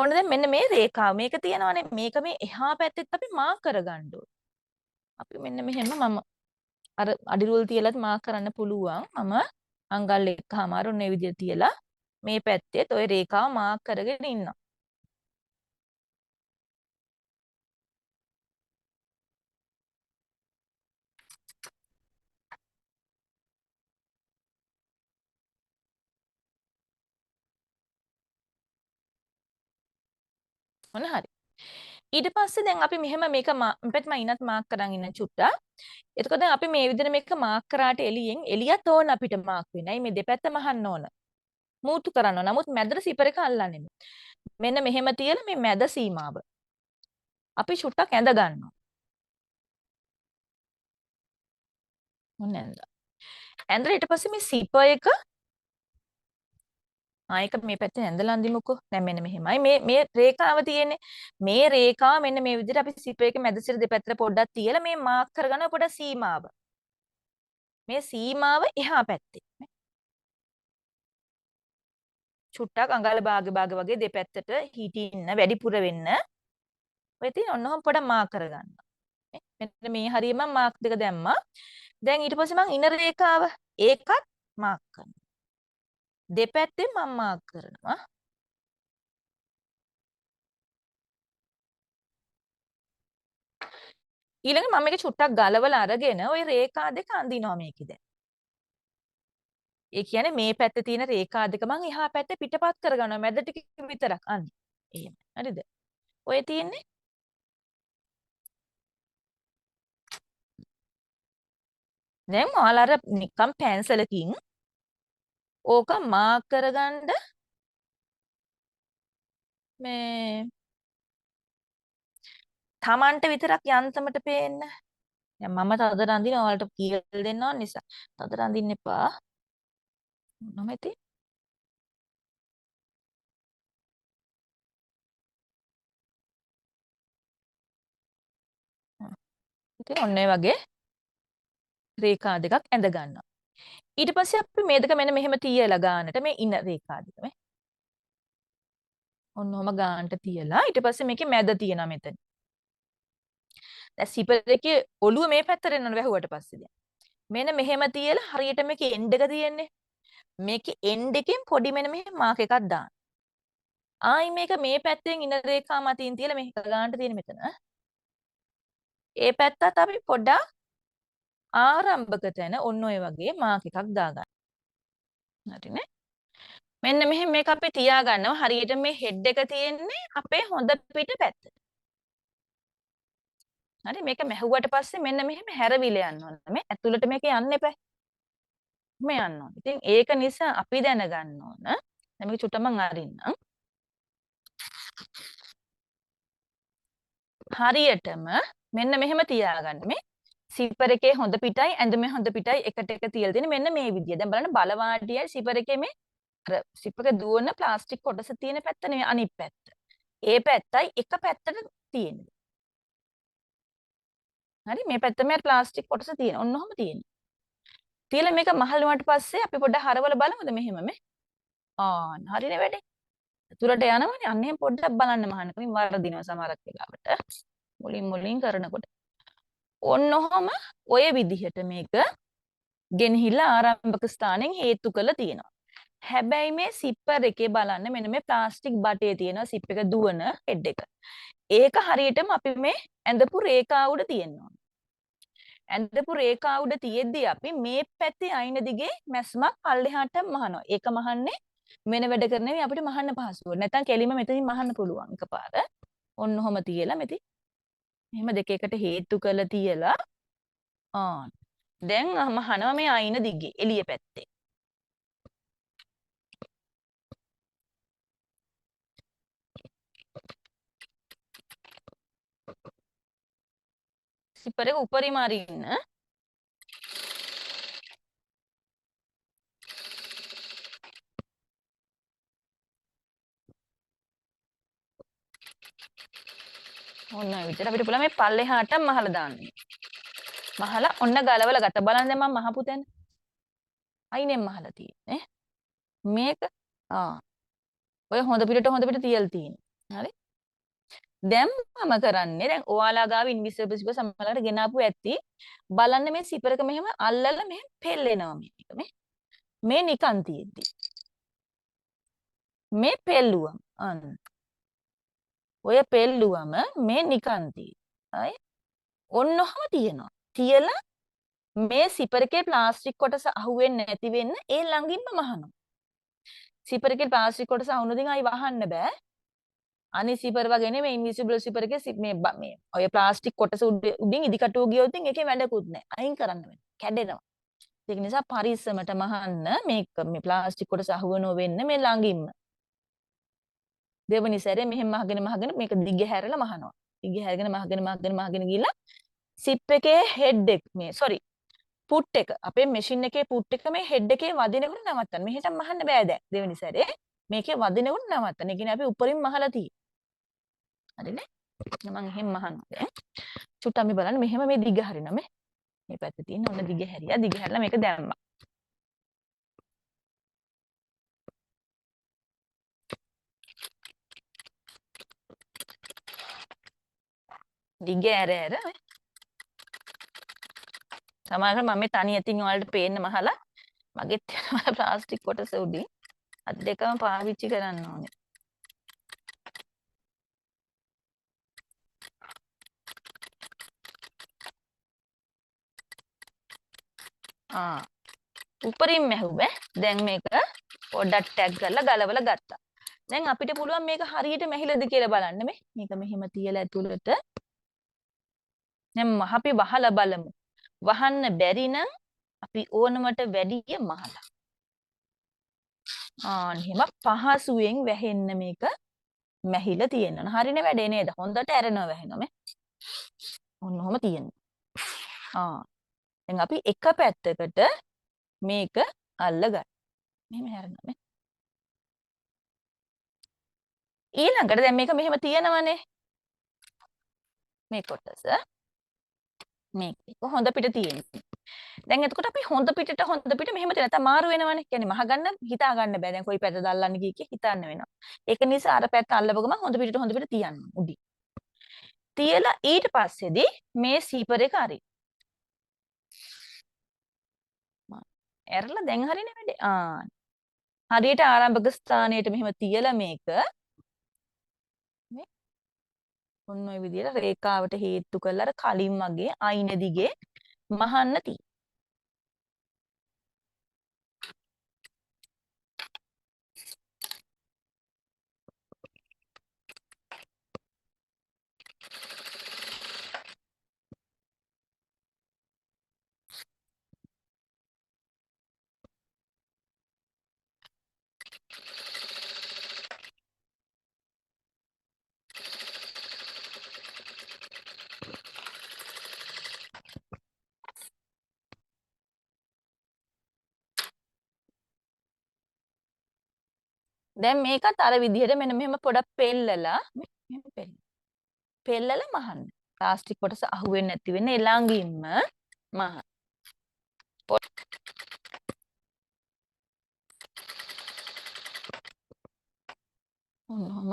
ඔන්න දැන් මෙන්න මේ රේඛාව මේක තියෙනවානේ මේක මේ එහා පැත්තෙත් අපි මාක් කරගන්න ඕනේ. අපි මෙන්න මෙහෙම මම අර අඩිරුවල් තියලත් මාක් කරන්න පුළුවන්. මම අංගල් එක්කමාර ඔන්න ඒ විදිහට තියලා මේ පැත්තෙත් ওই රේඛාව මාක් කරගෙන ඉන්නවා. මොන හරි. ඊට පස්සේ දැන් අපි මෙහෙම මේක මෙපැත්ත මම ඉනත් මාක් කරන් ඉන්න චුට්ටක්. එතකොට දැන් අපි මේ විදිහට මේක මාක් කරාට එළියත් ඕන අපිට මාක් වෙන්නයි මේ දෙපැත්තම අහන්න ඕන. මූතු කරන්න ඕන. නමුත් මැදට සිපර් එක අල්ලන්නේ. මෙන්න මෙහෙම තියලා මේ මැද සීමාව අපි චුට්ටක් ඇඳ ගන්නවා. මොන ඇඳ. ඇඳලා ඊට පස්සේ මේ සිපර් එක ආයක මේ පැත්තෙන් ඇඳලා අඳිමුකෝ. දැන් මෙන්න මෙහෙමයි. මේ රේඛාව තියෙන්නේ. මේ රේඛාව මෙන්න මේ විදිහට අපි සිපර් එක මැද සිට දෙපැත්තට පොඩ්ඩක් තියලා මේ මාක් කරගන්න පොඩ්ඩක් සීමාව. මේ සීමාව එහා පැත්තේ. චුට්ටක් අඟල භාග වගේ දෙපැත්තට හිටින්න වැඩිපුර වෙන්න. ඔය තියෙන ඔන්නෝම පොඩ්ඩක් මාක් කරගන්න. මෙන්න මේ හරිය මම මාක් දෙක දැම්මා. දැන් ඊට පස්සේ මම ඉන රේඛාව ඒකත් මාක් කරනවා. දෙපැත්තෙන් මම මාක් කරනවා. ඊළඟ මම මේක චුට්ටක් ගලවලා අරගෙන ওই රේඛා දෙක අඳිනවා මේකේ දැන්. ඒ කියන්නේ මේ පැත්තේ තියෙන රේඛා දෙක මම එහා පැත්තේ පිටපත් කරගන්නවා මැද ටික විතරක් අන්නේ. එහෙම. හරිද? ඔය තියෙන්නේ දැන් ඔයාලා අර නිකම් පැන්සලකින් ඕක මාක් කරගන්න මේ Tamanට විතරක් යන්තමට පේන්න. දැන් මම තද රඳින ඔයාලට කියලා දෙන්න ඕන නිසා. තද රඳින්න එපා. මොනම ඉතින් ඉතින් ඔන්න ඔය වගේ රේඛා දෙකක් ඇඳ ගන්නවා. ඊට පස්සේ අපි මේ දෙක මෙන්න මෙහෙම තියලා ගන්නට මේ ඉන රේඛා දෙක මේ. ඔන්න ඔහම ගන්නට තියලා ඊට පස්සේ මේකේ මැද තියෙනවා මෙතන. දැන් සිපර් එකේ ඔළුව මේ පැත්තට එන්න වැහුවට පස්සේ දැන්. මෙන්න මෙහෙම තියලා හරියට මේකේ එන්ඩ් එක තියෙන්නේ. මේකේ එන්ඩ් එකෙන් පොඩි මෙන්න මෙහෙම මාක් එකක් දාන්න. ආයි මේක මේ පැත්තෙන් ඉන රේඛා මතින් තියලා මේක ගන්නට තියෙන මෙතන. ඒ පැත්තත් අපි පොඩ්ඩක් ආරම්භක තැන ඔන්න ඔය වගේ මාක් එකක් දාගන්න. හරිනේ? මෙන්න මෙහෙම මේක අපි තියාගන්නවා. හරියට මේ හෙඩ් එක තියෙන්නේ අපේ හොඳ පිට පැත්තට. හරි මේක මැහුවට පස්සේ මෙන්න මෙහෙම හැරවිල යන්න ඕන. මේ ඇතුළට මේක යන්න එපා. මේ යන්න ඕන. ඉතින් ඒක නිසා අපි දැනගන්න ඕන. දැන් මේක චුට්ටක් මං අරින්නම්. හරියටම මෙන්න මෙහෙම තියාගන්න. මේ සිපර් එකේ හොඳ පිටයි ඇඳුමේ හොඳ පිටයි එකට එක තියලා තියෙන මෙන්න මේ විදිය. දැන් බලන්න බලවාටියයි සිපර් එකේ මේ අර සිපර් එක දුවන ප්ලාස්ටික් කොටස තියෙන පැත්ත නෙවෙයි අනිත් පැත්ත. ඒ පැත්තයි එක පැත්තට තියෙන්නේ. හරි මේ පැත්ත මේ ප්ලාස්ටික් කොටස තියෙන. ඔන්න ඔහම තියෙන්නේ. තියලා මේක මහල් වුණාට පස්සේ අපි පොඩ්ඩක් හරවල බලමුද මෙහෙම මේ. හරිනේ වැඩේ. තුරට යනවනේ අන්න එහෙම පොඩ්ඩක් බලන්න මහන්නකමින් වරදිනවා සමහරක් වෙලාවට. මුලින් කරනකොට. ඔන්න ඔහම ඔය විදිහට මේක ගෙනහිලා ආරම්භක ස්ථානෙන් හේතු කළ තියෙනවා. හැබැයි මේ සිප්පර් එකේ බලන්න මෙන්න මේ ප්ලාස්ටික් බටේ තියෙනවා සිප් එක දුවන හෙඩ් එක. ඒක හරියටම අපි මේ ඇඳපු රේඛා උඩ තියෙනවා. ඇඳපු රේඛා උඩ තියෙද්දි අපි මේ පැත්තේ අයින දිගේ මැස්මක් පල්ලෙහාට මහනවා. ඒක මහන්නේ වෙන වැඩ කරන නෙවෙයි අපිට මහන්න පහසුව. නැත්නම් කෙලිම මෙතනින් මහන්න පුළුවන් එකපාර. ඔන්න ඔහම තියලා මෙති. මෙහෙම දෙක එකට හේතු කරලා තියලා දැන් මහනවා මේ අයින දිගේ එළිය පැත්තේ. සිපර් එක උඩරිම අරින්න. ඔන්න ඔය විදිහට අපිට පුළුවන් මේ පල්ලෙහාට මහලා දාන්න. මහලා ඔන්න ගලවලා ගත්තා. බලන්න දැන් මම මහපු තැන. අයිනෙන් මහලා තියෙන්නේ. මේක ඔය හොඳ පිටට තියලා තියෙන්නේ. හරි. දැන් මම කරන්නේ දැන් ඔයාලා ගාව ඉන්විසිබල් සිපර් සමහරවිට ගෙනාපු ඇති. බලන්න මේ සිපරක මෙහෙම අල්ලලා මෙහෙම පෙල්ලෙනවා මේක මේ. මේ නිකන් තියෙද්දි. මේ පෙල්ලුවම අන්න. ඔය පෙල්ලුවම මේ නිකන් තියෙයි. ඔන්නෝම තියෙනවා. තියලා මේ සිපරකේ ප්ලාස්ටික් කොටස අහුවෙන්නේ නැති වෙන්න ඒ ළඟින්ම මහනවා. සිපරකේ ප්ලාස්ටික් කොටස අහුනොතින් ආයි වහන්න බෑ. අනිත් සිපර වගේ නෙමෙයි ඉන්විසිබල් සිපර එකේ මේ ඔය ප්ලාස්ටික් කොටස උඩින් ඉදිකටුව ගියොත් ඒකේ වැඩකුත් නැහැ. අයින් කරන්න වෙනවා. කැඩෙනවා. ඒක නිසා පරිස්සමට මහන්න මේ ප්ලාස්ටික් කොටස අහුවනෝ වෙන්න මේ ළඟින්ම. දෙවනි සැරේ මෙහෙම මහගෙන මේක දිග හැරලා මහනවා. දිග හැරගෙන මහගෙන ගිහලා සිප් එකේ හෙඩ් එක පුට් එක අපේ මැෂින් එකේ පුට් එක මේ හෙඩ් එකේ වදිනකොට නවත්තන්න. මෙහෙට මහන්න බෑ දැන්. දෙවෙනි සැරේ මේකේ වදිනකොට නවත්තන්න. ඒ කියන්නේ අපි උඩරින් මහලා තියෙන්නේ. හරිනේ? මම එහෙම මහනවා දැන්. චුට්ටක් මේ බලන්න මෙහෙම මේ දිග හරිනවා මේ පැත්තේ තියෙන ඔන්න දිග හැරියා. දිග හැරලා මේක දැම්මා. දිග ඇර සමහරවිට මම මේ තනි අතින් ඔයාලට පේන්න මහලා මගෙත් යනවා ප්ලාස්ටික් කොටස උඩින් අත් දෙකම පාවිච්චි කරන්න ඕනේ. උඩරින් මැහුවේ. දැන් මේක පොඩ්ඩක් ටැග් කරලා ගලවලා ගත්තා. දැන් අපිට පුළුවන් මේක හරියට මැහිලාද කියලා බලන්න මේක මෙහෙම තියලා ඇතුළට. දැන් අපි වහලා බලමු. වහන්න බැරි නම් අපි ඕනමට වැඩිය මහලා. එහෙම පහසුවෙන් වැහෙන්න මේක මැහිලා තියෙනවා. හරිනේ වැඩේ නේද? හොඳට ඇරෙනවා වැහෙනවා ඔන්නෝම තියෙනවා. දැන් අපි එක පැත්තකට මේක අල්ලගන්න. මෙහෙම හැරෙනවා ඊළඟට දැන් මේක මෙහෙම තියෙනවනේ. මේ කොටස මේක හොඳ පිට තියෙන්නේ. දැන් එතකොට අපි හොඳ පිට මෙහෙම තියෙන නැත්නම් මාරු වෙනවනේ. කියන්නේ මහ ගන්න හිතා ගන්න බෑ. දැන් කොයි පැත්තද අල්ලන්නේ කිය හිතන්න වෙනවා. ඒක නිසා අර පැත්ත අල්ලපු ගමන් හොඳ පිට තියන්න උඩින්. තියලා ඊට පස්සේදී මේ සීපර් එක අරින්න. ඇරලා දැන් හරිනේ වැඩේ. හරියට ආරම්භක ස්ථානයට මෙහෙම තියලා මේක ඔන්න ඔය විදිහට රේඛාවට හේතු කරලා අර කලින් වගේ අයින දිගේ මහන්න තියෙනවා. දැන් මේකත් අර විදිහට මෙන්න මෙහෙම පොඩක් පෙල්ලලා මෙහෙම පෙල්ලලා මහන්න. ප්ලාස්ටික් කොටස අහුවෙන්නේ නැති වෙන්න ළඟින්ම මහන්න. ඔන්නෝම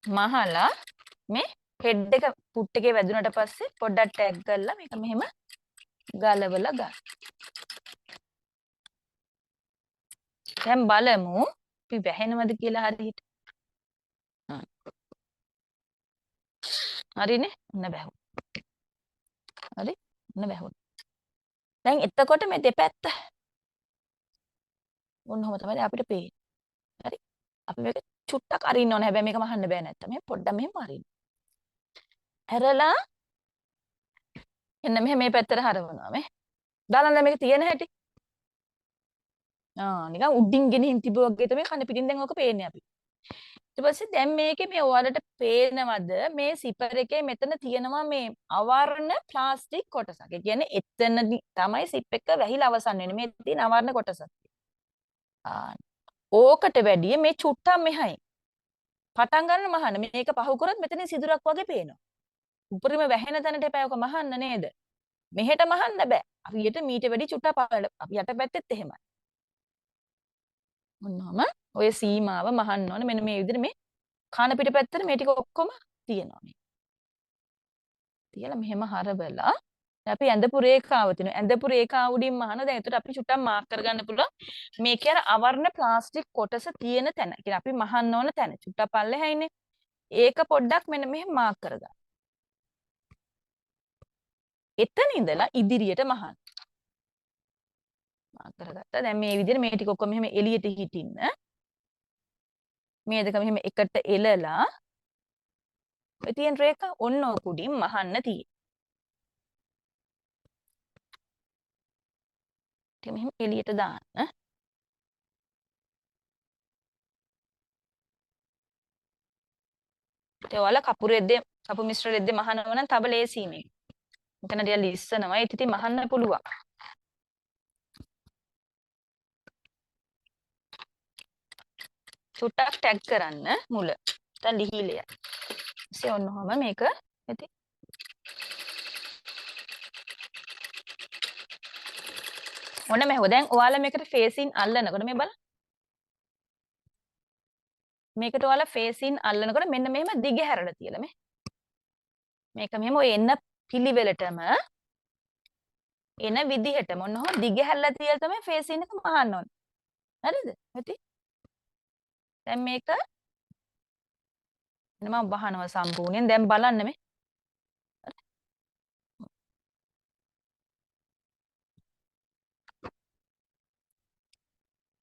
මහලා මේ හෙඩ් එක පුට් එකේ වැදුනට පස්සේ පොඩ්ඩක් ටැග් කරලා මේක මෙහෙම ගලවලා ගන්න. දැන් බලමු අපි වැහෙනවද කියලා හරියට. හරිනේ ඔන්න වැහුවා. හරි ඔන්න වැහුවා. දැන් එතකොට මේ දෙපැත්ත ඔන්නෝම තමයි අපිට පේන්නේ. හරි. අපි මේක චුට්ටක් අරින්න ඕනේ. හැබැයි මේක මහන්න බෑ නැත්තම්. මේ පොඩ්ඩක් මෙහෙම අරින්න. ඇරලා එන්න මෙහෙම මේ පැත්තට හරවනවා මේ. බලන්න මේක තියෙන හැටි. නිකන් උඩින් ගෙනින් තිබුවා වගේ තමයි කන පිටින් දැන් ඕක පේන්නේ අපි. ඊට පස්සේ දැන් මේකේ මේ ඔයාලට පේනවද මේ සිපර් එකේ මෙතන තියෙනවා මේ අවර්ණ ප්ලාස්ටික් කොටසක්. ඒ කියන්නේ එතනදි තමයි සිප් එක වැහිලා අවසන් වෙන්නේ. මේ තියෙන අවර්ණ කොටසක්. ඕකට වැඩිය මේ චුට්ටක් මෙහයි. පටන් ගන්න මහන්න මේක පහු කරොත් මෙතන සිදුරක් වගේ පේනවා. උඩරිම වැහෙන තැනට එපා ඔක මහන්න නේද? මෙහෙට මහන්න බෑ. අපිට මීට වැඩි චුට්ටක් පහළ අපි යට පැත්තෙත් එහෙමයි. ඔන්නම ඔය සීමාව මහන්න ඕන. මෙන්න මේ විදිහට මේ කන පිට පැත්තට මේ ටික ඔක්කොම තියෙනවා මේ. තියලා මෙහෙම හරවලා අපි ඇඳපු රේඛාව තියෙනවා. ඇඳපු රේඛාව උඩින් මහන. දැන් එතකොට අපි චුට්ටක් මාක් කරගන්න පුළුවන්. මේ කියන අවර්ණ ප්ලාස්ටික් කොටස තියෙන තැන. කියන්නේ අපි මහන්න ඕන තැන. චුට්ටක් පල්ලෙහා ඉන්නේ. ඒක පොඩ්ඩක් මෙන්න මෙහෙම මාක් කරගන්න. එතන ඉඳලා ඉදිරියට මහන්න. මාක් කරගත්තා. දැන් මේ විදිහට මේ ටික ඔක්කොම මෙහෙම එළියට හිටින්න. මේ දෙක මෙහෙම එකට එලලා ඔය තියෙන රේඛා ඔන්න ඔකුඩින් මහන්න තියෙන්නේ. ටික මෙහෙම එළියට දාන්න. ඒ ඔයාලා කපු මිශ්‍ර රෙද්දේ මහනවා නම් තව ලේසි මේක. මෙතන ටික ලිස්සනවා. ඒත් ඉතින් මහන්න පුළුවන්. චුට්ටක් ටැග් කරන්න මුල. දැන් ලිහිලය. ඉතින් ඔන්නෝම මේක ඉතින් ඔන්න මෙහෙම. දැන් ඔයාලා මේකට ෆේසින් අල්ලනකොට මේ බලන්න. මේකට ඔයාලා ෆේසින් අල්ලනකොට මෙන්න මෙහෙම දිග හැරලා තියලා මේ. මේක මෙහෙම ඔය එන්න පිළිවෙලටම එන විදිහටම ඔන්න ඔහොම දිග හැරලා තියලා තමයි ෆේසින් එක මහන්න ඕනේ. හරිද? ඉතින් දැන් මේක මම වහනවා සම්පූර්ණයෙන්. දැන් බලන්න මේ.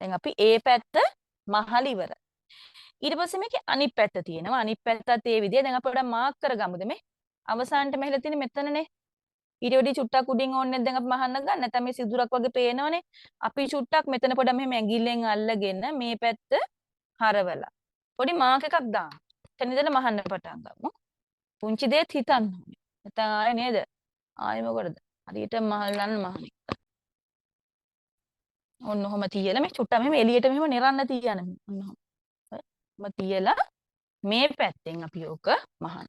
දැන් අපි ඒ පැත්ත මහල ඉවරයි. ඊට පස්සේ මේකේ අනිත් පැත්ත තියෙනවා. අනිත් පැත්තත් ඒ විදිය. දැන් අපි පොඩ්ඩක් මාක් කරගමුද මේ? අවසානට මෙහෙලා තියෙන්නේ මෙතනනේ. ඊට වඩා චුට්ටක් උඩින් ඕනේ දැන් අපි මහන්න ගන්න. නැත්නම් මේ සිදුරක් වගේ පේනවනේ. අපි චුට්ටක් මෙතන පොඩ්ඩක් මෙහෙම ඇඟිල්ලෙන් අල්ලගෙන මේ පැත්ත හරවලා. පොඩි මාක් එකක් දාන්න. එතන ඉඳලා මහන්න පටන් ගමු. පුංචි දෙයක් හිතන්න ඕනේ. නැත්නම් ආයේ නේද? ආයේ මොකටද? හරියට මහල්ලන්න මහන්නේ. ඔන්න ඔහම තියලා මේ චුට්ටක් මෙහෙම එළියට මෙහෙම නිරන්න තියන්න. ඔන්න ඔහම. තියලා මේ පැත්තෙන් අපි ඕක මහන්න.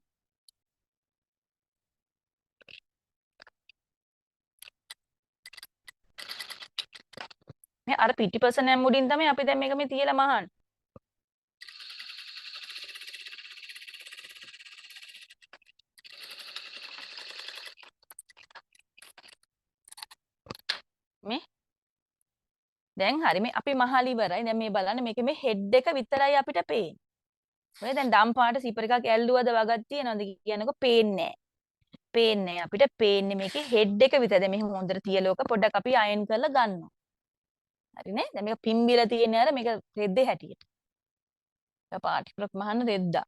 මේ අර පිටිපස නැම්මුඩින් තමයි අපි දැන් මේක මේ තියලා මහන්නේ. මේ දැන් හරි මේ අපි මහලි ඉවරයි. දැන් මේ බලන්න මේකේ මේ හෙඩ් එක විතරයි අපිට පේන්නේ. ඔය දැන් දම් පාට සීපර් එකක් ඇල්ලුවද වගක් තියනවද කියනකො පේන්නේ නැහැ. පේන්නේ නැහැ. අපිට පේන්නේ මේකේ හෙඩ් එක විතරයි. දැන් මෙහෙම හොඳට තියලා ඕක පොඩ්ඩක් අපි අයන් කරලා ගන්නවා. හරිනේ? දැන් මේක පිම්බිලා තියෙන්නේ අර මේක රෙද්දේ හැටියට. ඒක පාටිකලක් මහන්න රෙද්දා.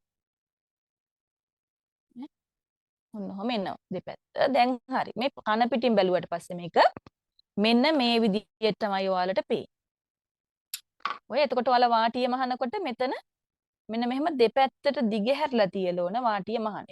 ඔන්න ඔහම එනවා දෙපැත්ත. දැන් හරි. මේ කන පිටින් බැලුවට පස්සේ මේක මෙන්න මේ විදිහට තමයි ඔයාලට පේන්නේ. ඔය එතකොට ඔයාලා වාටිය මහනකොට මෙතන මෙන්න මෙහෙම දෙපැත්තට දිග හැරලා තියලා ඕන වාටිය මහන.